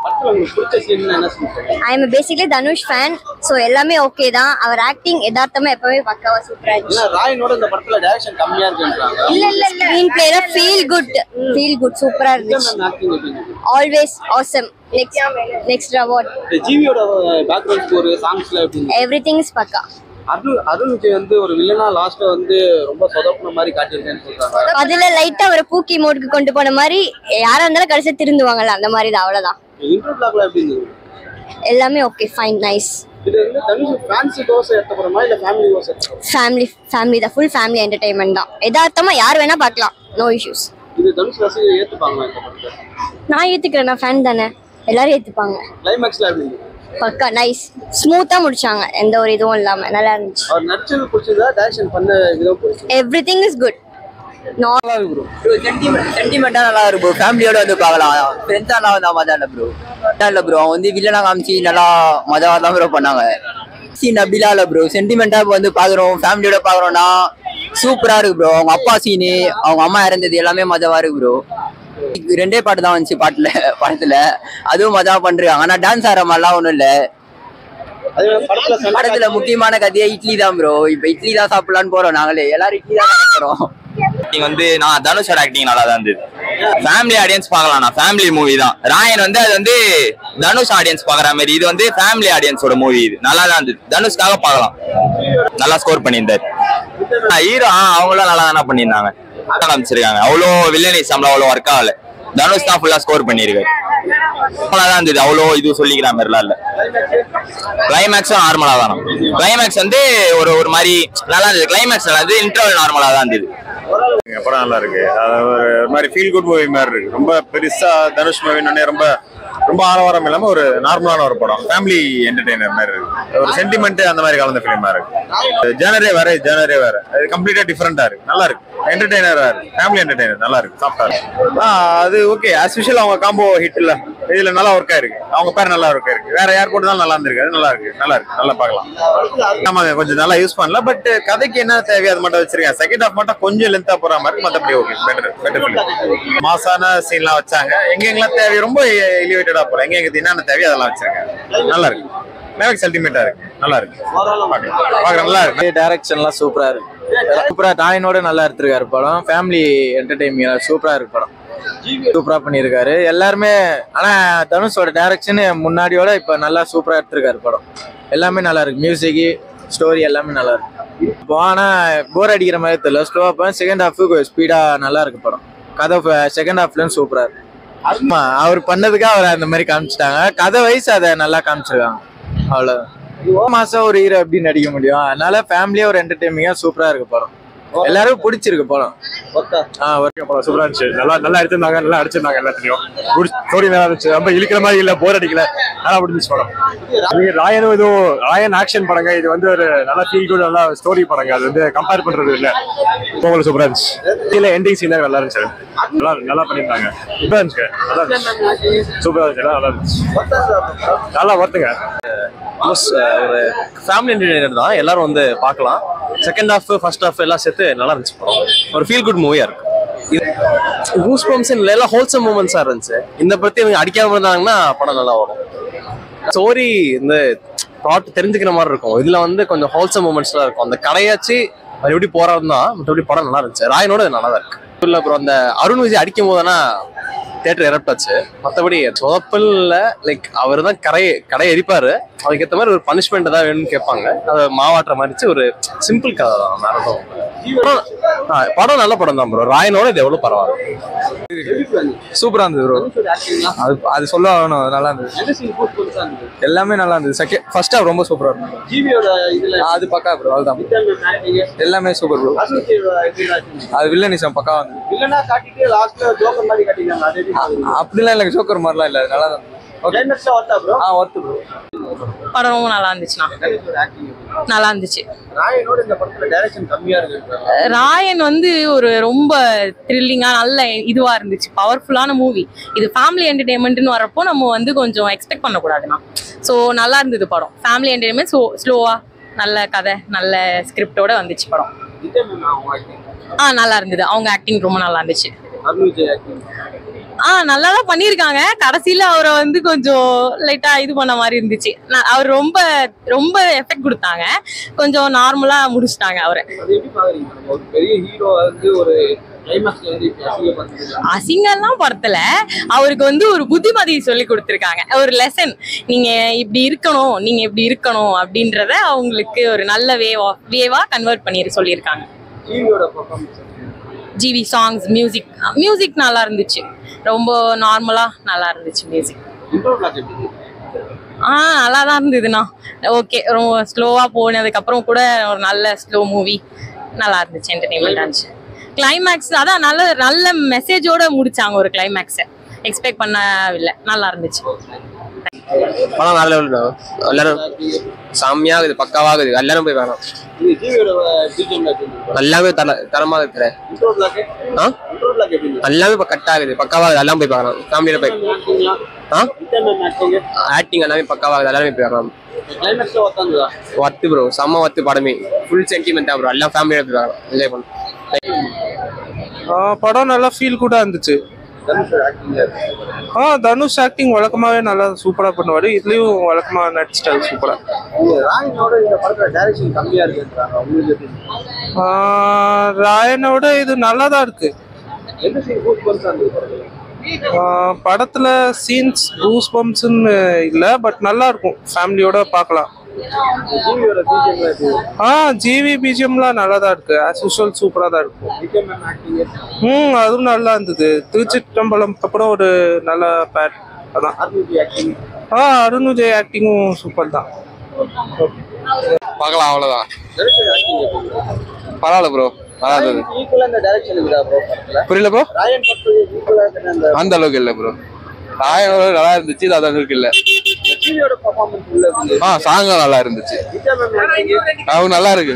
I am basically Dhanush fan, so எல்லாமே okay தான். அவர் acting யதார்த்தமா எப்பவே பக்காவா சூப்பரா இருந்துச்சு. ராயனோட இந்த படத்துல டைரக்ஷன் கம்மியா இருக்குன்றாங்க. இல்ல ஸ்கிரீன் பிளேல ஃபீல் குட் சூப்பரா இருந்துச்சு. Always awesome. Next award. ஜிவியோட பேக்ரவுண்ட் ஸ்கோர் சாங்ஸ்ல எப்படி? எவ்ரிதிங் இஸ் பக்கா. அருண் விஜய் வந்து ஒரு வில்லனா லாஸ்ட்ல வந்து ரொம்ப சொதப்புன மாதிரி காட்டியிருக்கேன்னு சொல்றாங்க. அதுல லைட்டா ஒரு பூக்கி மோடுக்கு கொண்டு போன மாதிரி யாரா இருந்தாலும் கடைசியா திருந்துவாங்கல்ல, அந்த மாதிரி தான். அவ்வளவுதான். இன்ட்ரோ பிளாக்ல எப்படி இருந்தது? எல்லாமே ஓகே, ஃபைன், நைஸ். இது வந்து தனுஷ் ஃபேன்சி கோஸ் ஏத்தப்படுமா இல்ல ஃபேமிலி கோஸ் ஏத்தப்படுமா? ஃபேமிலி தான், ஃபுல் ஃபேமிலி என்டர்டெயின்மெண்ட் தான். யதார்த்தமா யார் வேணா பார்க்கலாம், நோ இஷ்யூஸ். இது தனுஷ் ரசிகர்கள் ஏத்துப்பாங்களா இந்த படத்தை? நான் ஏத்துக்கிறேன், நான் ஃபேன் தானே, எல்லாரும் ஏத்துப்பாங்க. கிளைமாக்ஸ்ல எப்படி இருந்தது? பக்கா நைஸ், ஸ்மூத்தா முடிச்சாங்க, எந்த ஒரு இதுவும் இல்லாம நல்லா இருந்துச்சு. அவர் நடிச்சது பிடிச்சதா, டைரக்ஷன் பண்ண விதம் பிடிச்சதா? Everything is good. நல்லா இருக்கு ப்ரோ. சென்டிமெண்டா நல்லா இருக்கு ப்ரோ. ஃபேமிலியோட வந்து பார்க்கலாம். ஃப்ரெண்ட்ஸா எல்லாம் வந்தா மஜா இல்ல ப்ரோ. இல்ல ப்ரோ, அவங்க வந்து வில்லனா காமிச்சு நல்லா மஜாவா தான் ப்ரோ பண்ணாங்க. சீன் அப்படிலாம் இல்ல ப்ரோ. சென்டிமெண்டா வந்து பாக்குறோம், ஃபேமிலியோட பாக்குறோம்னா சூப்பரா இருக்கு ப்ரோ. அவங்க அப்பா சீனு, அவங்க அம்மா இறந்தது எல்லாமே மஜாவா இருக்கு ப்ரோ. ரெண்டே பாட்டு தான் வந்துச்சு படத்துல, அதுவும் மஜா பண்றாங்க. ஆனா டான்ஸ் ஆடுற மாதிரிலாம் ஒண்ணும் இல்ல. படத்துல முக்கியமான கதையே இட்லி தான் ப்ரோ. இப்ப இட்லி தான் சாப்பிடலான்னு போறோம், நாங்களே எல்லாரும் இட்லி தான் போறோம். வந்து நான் தனுஷோட ஆக்டிங் நல்லா தான் இருந்தது. ஃபேமிலி ஆடியன்ஸ் பார்க்கலாம், நான் ஃபேமிலி மூவி தான். ராயன் வந்து அது வந்து தனுஷ் ஆடியன்ஸ் பாக்குற மாதிரி, இது வந்து ஃபேமிலி ஆடியன்ஸோட மூவி. இது நல்லா தான் இருந்தது, தனுஷ்காக பார்க்கலாம். நல்லா ஸ்கோர் பண்ணியிருந்தாரு ஹீரோ. அவங்களும் நல்லா தானே பண்ணியிருந்தாங்க, காமிச்சிருக்காங்க. அவ்வளோ வில்லனிசம்ல அவ்வளோ ஒர்க் ஆகல. தனுஷ் தான் ஃபுல்லா ஸ்கோர் பண்ணியிருக்காரு. நல்லா தான் இருந்தது, அவ்வளோ இது சொல்லிக்கிற மாதிரிலாம் இல்ல. கிளைமேக்ஸும் நார்மலா தான். கிளைமேக்ஸ் வந்து ஒரு மாதிரி நல்லா இருந்தது. கிளைமேக்ஸ் நல்லா இருந்தது, இன்டர்வல் நார்மலா தான் இருந்தது. படம் நல்லா இருக்கு. ஒரு மாதிரி ஃபீல் குட் மூவி மாதிரி இருக்கு. ரொம்ப பெருசா தனுஷ் மூவினே ரொம்ப ரொம்ப ஆரவாரம் இல்லாம ஒரு நார்மலான ஒரு படம், ஃபேமிலி என்டர்டெய்னர் மாதிரி இருக்கு. ஒரு சென்டிமெண்ட் அந்த மாதிரி கலந்த ஃபிலிமா இருக்கு. ஜேனரே வேற அது கம்ப்ளீட்டா டிஃபரெண்டா இருக்கு. நல்லா இருக்கு, என்டர்டெய்னரா இருக்கு, ஃபேமிலி என்டர்டெய்னர் நல்லா இருக்கு, சாஃப்டா இருக்கு. அது ஓகே, ஆஸ் யூஷுவல் அவங்க காம்போ ஹிட் இல்ல, இதுல நல்லா ஒர்க் ஆயிருக்கு. அவங்க பேர் நல்லா ஒர்க் ஆயிருக்கு. வேற யார் போட்டதாலும் நல்லா இருந்திருக்கு. அது நல்லா இருக்கு, நல்லா பார்க்கலாம். ஆமாங்க, கொஞ்சம் நல்லா யூஸ் பண்ணல. பட் கதைக்கு என்ன தேவையோ அது மட்டும் வச்சிருக்கேன். செகண்ட் ஹாஃப் மட்டும் கொஞ்சம் லென்த்தா போற மாதிரி, மத்தபடி ஓகே, பெட்டர். மாசான சீன்லாம் வச்சாங்க. எங்கெங்கெல்லாம் தேவை ரொம்ப எலிவேட்டடா போல, எங்க என்னென்ன தேவையோ அதெல்லாம் வச்சிருக்காங்க. நல்லா இருக்கு, கிளைமேக்ஸ் அல்டிமேட்டா இருக்கு, நல்லா இருக்கு, பாக்குறேன் நல்லா இருக்கு. டைரக்ஷன்லாம் சூப்பரா இருக்கு. சூப்பரா ராயனோட நல்லா எடுத்திருக்காரு படம். ஃபேமிலி என்டர்டெயின்மெண்ட் சூப்பரா இருக்கு படம். சூப்பரா பண்ணியிருக்காரு எல்லாருமே. ஆனா தனுஷோட டைரக்ஷன் முன்னாடியோட இப்ப நல்லா சூப்பரா எடுத்திருக்காரு படம். எல்லாமே நல்லா இருக்கு, மியூசிக், ஸ்டோரி எல்லாமே நல்லா இருக்கு. இப்போ ஆனா போர் அடிக்கிற மாதிரி தெரியல, ஸ்லோவா போய் செகண்ட் ஹாஃப் ஸ்பீடா நல்லா இருக்கு படம். கதை செகண்ட் ஹாஃப்லயும் சூப்பரா இருக்கு. ஆமா, அவர் பண்ணதுக்கு அவர் அந்த மாதிரி காமிச்சிட்டாங்க. கதை வைஸ் அதை நல்லா காமிச்சிருக்காங்க, அவ்வளவு. மாசம் ஒரு ஹீரோ எப்படி நடிக்க முடியும்? அதனால ஃபேமிலியா ஒரு என்டர்டெயின்மெண்டா சூப்பரா இருக்கு படம். எல்லாரும் பிடிச்சிருக்கு படம். சூப்பரா இருந்துச்சு. நல்லா எடுத்திருந்தாங்க, நல்லா அடிச்சிருந்தாங்க. எல்லாத்தையும் ஸ்டோரி நல்லா இருந்துச்சு. ரொம்ப இழுக்கிற மாதிரி இல்ல, போர் அடிக்கல, நல்லா பிடிச்சிச்சு படம். ராயனும் இதுவும் ராயன் ஆக்ஷன் படங்க. இது வந்து ஒரு நல்ல ஃபீல் குட், நல்லா ஸ்டோரி படங்க. அது வந்து கம்பேர் பண்றது இல்ல. உங்களுக்கு சூப்பரா இருந்துச்சு. இதுல எண்டிங் சீன் நல்லா இருந்துச்சு, நல்லா பண்ணிருந்தாங்க. சூப்பரா இருந்துச்சு, நல்லா இருந்துச்சு, சூப்பரா இருந்துச்சு, நல்லா இருந்துச்சு, நல்லா ஒர்த்துங்க. ஒரு ஃபேமிலி என்டர்டெய்னர் தான், எல்லாரும் வந்து பார்க்கலாம். செகண்ட் ஹாஃப் ஃபர்ஸ்ட் ஹாஃப் எல்லாம் சேர்த்து நல்லா இருந்துச்சு படம். ஒரு ஃபீல் குட் மூவியா இருக்கு. கூஸ் பம்ப்ஸ் எல்லாம் ஹோல்சம் மூமெண்ட்ஸா இருந்துச்சு. இந்த பத்தி இவங்க அடிக்காம இருந்தாங்கன்னா படம் நல்லா வரும். ஸ்டோரி இந்த ப்ளாட் தெரிஞ்சுக்கிற மாதிரி இருக்கும். இதுல வந்து கொஞ்சம் ஹோல்சம் மூமெண்ட்ஸ்லாம் இருக்கும். அந்த கடையாச்சு அது எப்படி போறாருன்னு தான், மற்றபடி படம் நல்லா இருந்துச்சு. ராயனோட நல்லா தான் இருக்கு. இல்லை அப்புறம் அந்த அருண் விஜய் அடிக்கும் போதுனா தியேட்டர் எரப்டாச்சு. மற்றபடி சொதப்பல்ல லைக் அவர் தான் கடை எரிப்பாரு. அதுக்கேற்ற மாதிரி ஒரு பனிஷ்மெண்ட் தான் வேணும்னு கேட்பாங்க. அதை மாவாட்டுற மாதிரி ஒரு சிம்பிள் கதை தான். படம் நல்ல படம் தான் ப்ரோ. ராயனோட இது எவ்வளவு பரவாயில்ல, சூப்பரா இருந்தது ப்ரோ. அது சொல்ல வேணும், நல்லா இருந்தது. எல்லாமே நல்லா இருந்தது. ஃபர்ஸ்ட் ஹாஃப் ரொம்ப சூப்பரா இருந்தது. அது பக்கா ப்ரோ, அதுதான் எல்லாமே சூப்பர் ப்ரோ. அது வில்லனிசம் பக்கா வந்து அப்படிலாம் இல்ல, ஜோக்கர் மாதிரிலாம் இல்ல, நல்லா தான். படம் ரொம்ப நல்லா இருந்துச்சுண்ணா, நல்லா இருந்துச்சு. ராயன் வந்து ஒரு ரொம்ப த்ரில்லிங்கா நல்ல இதுவா இருந்துச்சு, பவர்ஃபுல்லான மூவி. இது ஃபேமிலி என்டர்டெயின்மெண்ட்னு வரப்போ நம்ம வந்து கொஞ்சம் எக்ஸ்பெக்ட் பண்ணக்கூடாதுண்ணா. ஸோ நல்லா இருந்தது படம். ஃபேமிலி என்டர்டெயின்மெண்ட், ஸ்லோவா நல்ல கதை, நல்ல ஸ்கிரிப்டோட வந்துச்சு படம். நல்லா இருந்தது. அவங்க ஆக்டிங் ரொம்ப நல்லா இருந்துச்சு. நல்லா தான் பண்ணியிருக்காங்க. கடைசியில அவரை வந்து கொஞ்சம் லைட்டா இது பண்ண மாதிரி இருந்துச்சு. அவர் ரொம்ப ரொம்ப எஃபெக்ட் கொடுத்தாங்க. கொஞ்சம் நார்மலா முடிச்சிட்டாங்க அவரை. பெரிய ஹீரோ வந்து ஒரு அசிங்கம்லாம் படத்துல அவருக்கு வந்து ஒரு புத்திமதி சொல்லி கொடுத்திருக்காங்க. ஒரு லெசன், நீங்க இப்படி இருக்கணும், நீங்க இப்படி இருக்கணும் அப்படின்றத அவங்களுக்கு ஒரு நல்ல வேவா கன்வெர்ட் பண்ணி சொல்லியிருக்காங்க. ஜிவி சாங்ஸ், மியூசிக் நல்லா இருந்துச்சு. ரொம்ப நார்மலா நல்லா இருந்துச்சு மியூசிக். நல்லா தான் இருந்ததுண்ணா. ஓகே, ரொம்ப ஸ்லோவா போனதுக்கு அப்புறம் கூட ஒரு நல்ல ஸ்லோ மூவி நல்லா இருந்துச்சு. என்டர்டெயின்மெண்ட் இருந்துச்சு. கிளைமேக்ஸ் அதான் நல்ல மெசேஜோட முடிச்சாங்க. ஒரு கிளைமேக்ஸை எக்ஸ்பெக்ட் பண்ணவில்லை. நல்லா இருந்துச்சு. படம் நல்ல எல்லாரும் செம்மையாகுது, பக்காவாகுது. எல்லாரும் போய் வேணும். நல்லாவே தரமா இருக்கிறேன். எல்லாமே இப்போ கட் ஆகுது, பக்காவாகுது. எல்லாம் போய் பார்க்கலாம். ஃபேமிலியில போய் ஆக்டிங் எல்லாமே பக்காவாகுது. எல்லாருமே போய் பார்க்கலாம். ஒர்த்து ப்ரோ, செம்ம ஒர்த்து படமே. ஃபுல் சென்டிமெண்டா ப்ரோ. எல்லாம் ஃபேமிலியோட போய் பார்க்கலாம். என்ஜாய் பண்ணலாம். படம் நல்லா ஃபீல் குட்டா இருந்துச்சு. தனுஷ் ஆக்டிங் வழக்கமாவே நல்லா சூப்பரா பண்ணுவாரு. இதுலயும் வழக்கமா நடிச்சிட்டாரு சூப்பரா. ராயனோட இது நல்லாதான் இருக்கு. படத்துல சீன்ஸ் கூஸ் பம்ப்ஸ்ன்னு இல்ல, பட் நல்லா இருக்கும். ஃபேமிலியோட பார்க்கலாம். ஜிவி பிஜிஎம்லாம் நல்லா தான் இருக்கு. ஆஸ் யூசுவல் சூப்பரா தான் இருக்கும். அதுவும் நல்லா இருந்தது. திருச்சிற்றம்பலம் அப்புறம் ஒரு நல்ல பேட் அதான். அருண் விஜய் ஆக்டிங்கும் சூப்பர் தான். பார்க்கலாம், அவ்வளவுதான். பரவாயில்ல ப்ரோ, நல்லா இருந்தது. புரியல ப்ரோ? அந்த அளவுக்கு இல்ல ப்ரோ. ராயனோட நல்லா இருந்துச்சு, இது அந்த அளவுக்கு இல்ல. சாங் நல்லா இருந்துச்சு. அவங்க நல்லா இருக்கு.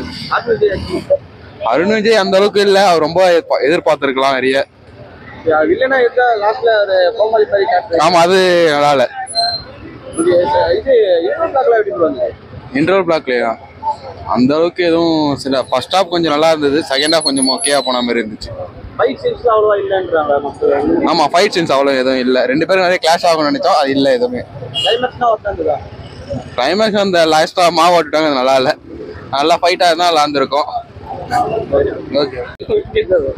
அருண் விஜய் அந்த அளவுக்கு இல்ல. அவர் ரொம்ப எதிர்பார்த்திருக்கலாம் நிறைய. ஆமா, அது நல்லா இல்ல. இன்டர்வல் பிளாக்லயா அந்த அளவுக்கு எதுவும் சில ஃபர்ஸ்ட் ஹாஃப் கொஞ்சம் நல்லா இருந்தது. செகண்ட் ஹாஃப் கொஞ்சம் மொக்கையா போன மாதிரி இருந்துச்சு. ஆமா, ஃபைட் சீன்ஸ் அவ்வளவு எதுவும் இல்ல. ரெண்டு பேரும் நிறைய கிளாஷ் ஆகும்னு நினைச்சோம், அது இல்ல எதுவுமே. கிளைமேக்ஸ் அந்த லாஸ்டா மாவு ஓட்டுட்டாங்க, அது நல்லா இல்ல. நல்லா ஃபைட்டா இருந்தா நல்லா இருந்திருக்கும்.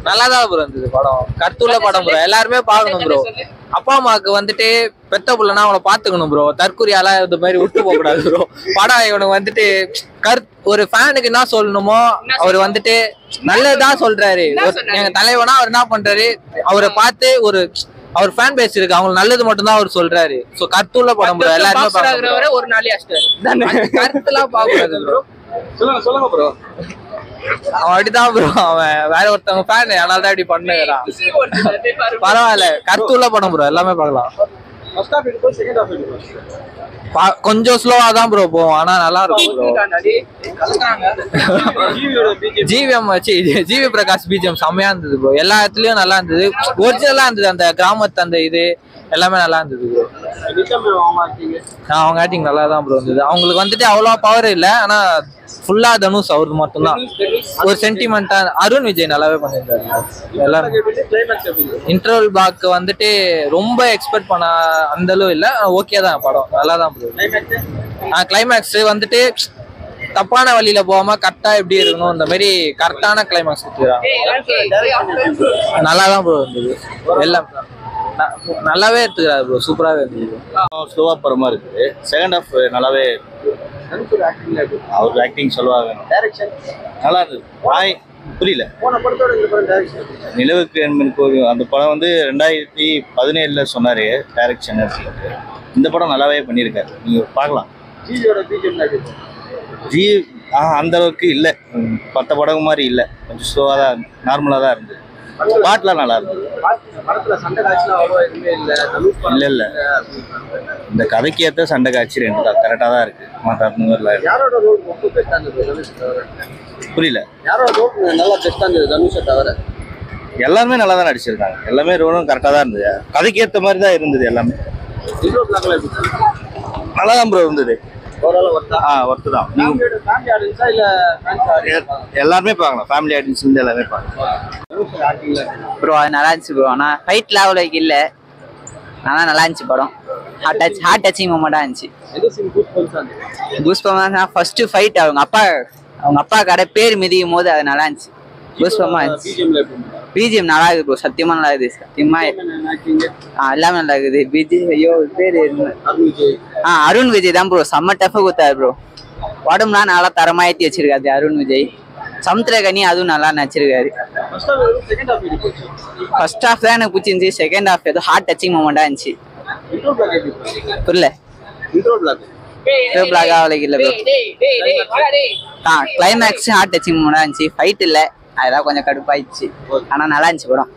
நல்லாதான் ப்ரோ இருந்தது படம். கருத்துள்ள படம் ப்ரோ. எல்லாருமே பாக்கணும் ப்ரோ. அப்பா அம்மாவுக்கு வந்துட்டு பெத்த புள்ளனா அவனை பாத்துக்கணும் ப்ரோ. தற்கொலையால இந்த மாதிரி விட்டு போக கூடாது ப்ரோ. படம் இவனுக்கு வந்துட்டு ஒரு ஃபேனுக்கு என்ன சொல்லணுமோ அவர் வந்துட்டு நல்லதுதான் சொல்றாரு. எங்க தலைவனா அவர் என்ன பண்றாரு, அவரை பார்த்து அவர் ஃபேன் பேஸ் இருக்கு, அவங்களுக்கு நல்லது மட்டும் தான் அவர் சொல்றாரு. சோ கருத்துள்ள படம் ப்ரோ. எல்லாருமே ஒரு நாளே கருத்துலாம் பாக்கூடாது ப்ரோ. சொல்லுங்க ப்ரோ. அவன் அப்படிதான் ப்ரோ. அவன் வேற ஒருத்தவங்க ஃபேன், அதனால தான் இப்படி பண்ணுறான். பரவாயில்ல, கருத்துள்ள படம் ப்ரோ. எல்லாமே பார்க்கலாம். கொஞ்சம் ஸ்லோவா தான் ப்ரோ போவோம், ஆனா நல்லா இருக்கும் ப்ரோ. ஜிவி பிரகாஷ் பிஜிஎம் செம்மையா இருந்தது ப்ரோ. எல்லா இடத்துலயும் நல்லா இருந்தது. ஒரிஜினலா இருந்தது. அந்த கிராமத்து அந்த இது எல்லாமே நல்லா இருந்தது ப்ரோ. அவங்க ஆக்டிங் நல்லா தான் ப்ரோ இருந்தது. அவங்களுக்கு வந்துட்டு அவ்வளோ பவர் இல்லை, ஆனா ஃபுல்லா தனுஷ் அவருக்கு மட்டும்தான் ஒரு சென்டிமெண்டா. அருண் விஜய் நல்லாவே பண்ணியிருந்தாரு. எல்லாரும் இன்டர்வல் பிளாக் வந்துட்டு ரொம்ப எக்ஸ்பெக்ட் பண்ண அந்த அளவு இல்லை, ஓகே தான் படம். நல்லா தான் ப்ரோ. கிளைமேக்ஸ் வந்துட்டு தப்பான வழியில போகாம கரெக்டா எப்படி இருக்கணும், இந்த மாதிரி கரெக்டான கிளைமேக்ஸ் நல்லாதான் ப்ரோ இருந்தது. எல்லாம் நல்லாவே எடுத்துக்கிறாரு ப்ரோ. சூப்பராகவே இருந்தது. ஸ்லோவா போற மாதிரி இருக்குது. செகண்ட் ஹாஃப் நல்லாவே அவர் ஆக்டிங் சொல்லுவாங்க. நல்லா இருந்தது. புரியல. நிலவுக்கு என்மன் கோவில் அந்த படம் வந்து 2017 சொன்னாரு டைரக்ஷன். இந்த படம் நல்லாவே பண்ணியிருக்காரு, நீங்க பார்க்கலாம். ஜி அந்த அளவுக்கு இல்லை, மற்ற படம் மாதிரி இல்லை. கொஞ்சம் ஸ்லோவாக தான், நார்மலாக தான் இருந்தது. பாட்டுலாம் நல்லா இருந்தது. இல்லை இல்லை, இந்த கதைக்கு ஏற்ற சண்டை காட்சி ரெண்டு தான் கரெக்டாக தான் இருக்கு. மற்ற புரியல. எல்லாருமே நல்லா தான் நடிச்சிருக்காங்க. எல்லாமே ரோலும் கரெக்டாக தான் இருந்தது. கதைக்கு ஏற்ற மாதிரி தான் இருந்தது. எல்லாமே நல்லா தான் ப்ரோ இருந்தது. ஒர்த்து தான். எல்லாருமே பார்க்கலாம். ஃபேமிலி ஆடியன்ஸ் எல்லாமே பார்க்கலாம் ப்ரோ. அது நல்லா இருந்துச்சு ப்ரோ. ஆனால் ஃபைட்லாம் அவ்வளோக்கு இல்லை. ஆனால் நல்லா இருந்துச்சு படம். ஹார்ட் டச்சிங் மூமெண்ட்டாக இருந்துச்சு. எந்த சீன் கூஸ்பம்ஸா இருந்துச்சு? கூஸ்பம்னா ஃபர்ஸ்ட் ஃபைட் அவங்க அப்பா கடை பேர் மிதிக்கும் போது அது நல்லா இருந்துச்சு. கூஸ்பமா இருந்துச்சு. பிஜிஎம் நல்லா இருக்குது ப்ரோ, சத்தியமா நல்லா இருக்குது. சத்தியமா எல்லாமே நல்லா இருக்குது. பிஜிஎம் ஐயோ பேர் அருண் விஜய் தான் ப்ரோ, செம்ம டஃப் கொடுத்தாரு ப்ரோ. உடம்புலாம் நல்லா தரமா ஏற்றி வச்சிருக்காரு அருண் விஜய். சமுத்திரகனி அதுவும் நல்லா நடிச்சிருக்காரு. ஃபர்ஸ்ட் ஹாஃப் தான் எனக்கு பிடிச்சிருந்துச்சு. செகண்ட் ஹாஃப் ஏதோ ஹார்ட் டச்சிங் மூமெண்டா இருந்துச்சு. புரியல பிளாக் ஆகலைக்கு இல்லை ப்ரோ. கிளைமேக்ஸ் ஹார்ட் டச்சிங் மூமெண்டா இருந்துச்சு. ஃபைட் இல்லை, அதெல்லாம் கொஞ்சம் கடுப்பாயிடுச்சு. ஆனால் நல்லா இருந்துச்சு படம்.